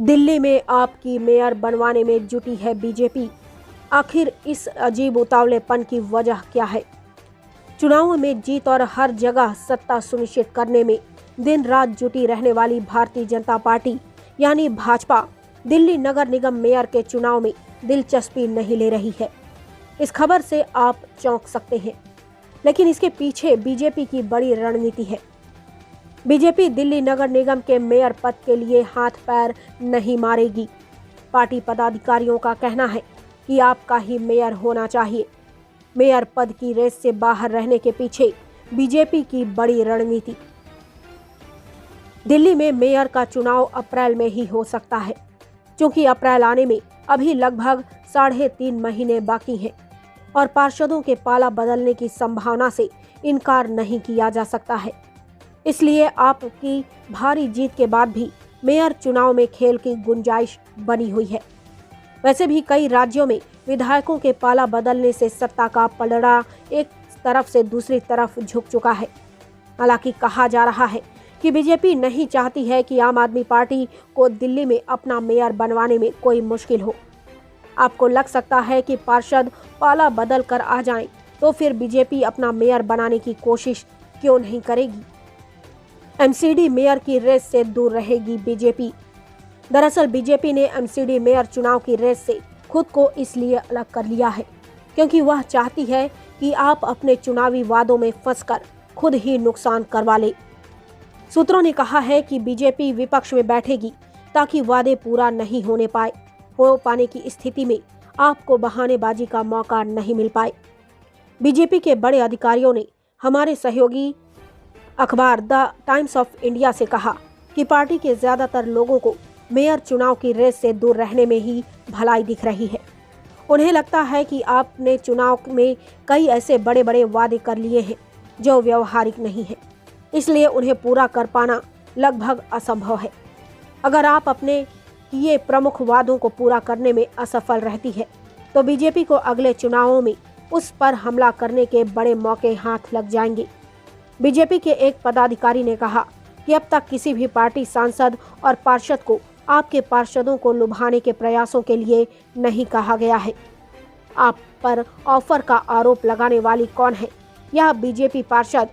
दिल्ली में आपकी मेयर बनवाने में जुटी है बीजेपी। आखिर इस अजीब उतावलेपन की वजह क्या है? चुनाव में जीत और हर जगह सत्ता सुनिश्चित करने में दिन रात जुटी रहने वाली भारतीय जनता पार्टी यानी भाजपा दिल्ली नगर निगम मेयर के चुनाव में दिलचस्पी नहीं ले रही है। इस खबर से आप चौंक सकते हैं, लेकिन इसके पीछे बीजेपी की बड़ी रणनीति है। बीजेपी दिल्ली नगर निगम के मेयर पद के लिए हाथ पैर नहीं मारेगी। पार्टी पदाधिकारियों का कहना है कि आपका ही मेयर होना चाहिए। मेयर पद की रेस से बाहर रहने के पीछे बीजेपी की बड़ी रणनीति। दिल्ली में मेयर का चुनाव अप्रैल में ही हो सकता है, क्योंकि अप्रैल आने में अभी लगभग 3.5 महीने बाकी हैं और पार्षदों के पाला बदलने की संभावना से इनकार नहीं किया जा सकता है। इसलिए आपकी भारी जीत के बाद भी मेयर चुनाव में खेल की गुंजाइश बनी हुई है। वैसे भी कई राज्यों में विधायकों के पाला बदलने से सत्ता का पलड़ा एक तरफ से दूसरी तरफ झुक चुका है। हालांकि कहा जा रहा है कि बीजेपी नहीं चाहती है कि आम आदमी पार्टी को दिल्ली में अपना मेयर बनवाने में कोई मुश्किल हो। आपको लग सकता है कि पार्षद पाला बदल कर आ जाएं, तो फिर बीजेपी अपना मेयर बनाने की कोशिश क्यों नहीं करेगी? एमसीडी मेयर की रेस से दूर रहेगी बीजेपी। दरअसल बीजेपी ने एमसीडी मेयर चुनाव की रेस से खुद को इसलिए अलग कर लिया है क्योंकि वह चाहती है कि आप अपने चुनावी वादों में फंसकर खुद ही नुकसान करवा ले। सूत्रों ने कहा है कि बीजेपी विपक्ष में बैठेगी ताकि वादे पूरा नहीं हो पाने की स्थिति में आपको बहानेबाजी का मौका नहीं मिल पाए। बीजेपी के बड़े अधिकारियों ने हमारे सहयोगी अखबार द टाइम्स ऑफ इंडिया से कहा कि पार्टी के ज्यादातर लोगों को मेयर चुनाव की रेस से दूर रहने में ही भलाई दिख रही है। उन्हें लगता है कि आपने चुनाव में कई ऐसे बड़े बड़े वादे कर लिए हैं जो व्यवहारिक नहीं है, इसलिए उन्हें पूरा कर पाना लगभग असंभव है। अगर आप अपने किए प्रमुख वादों को पूरा करने में असफल रहती है तो बीजेपी को अगले चुनावों में उस पर हमला करने के बड़े मौके हाथ लग जाएंगे। बीजेपी के एक पदाधिकारी ने कहा कि अब तक किसी भी पार्टी सांसद और पार्षद को आपके पार्षदों को लुभाने के प्रयासों के लिए नहीं कहा गया है। आप पर ऑफर का आरोप लगाने वाली कौन है? यह बीजेपी पार्षद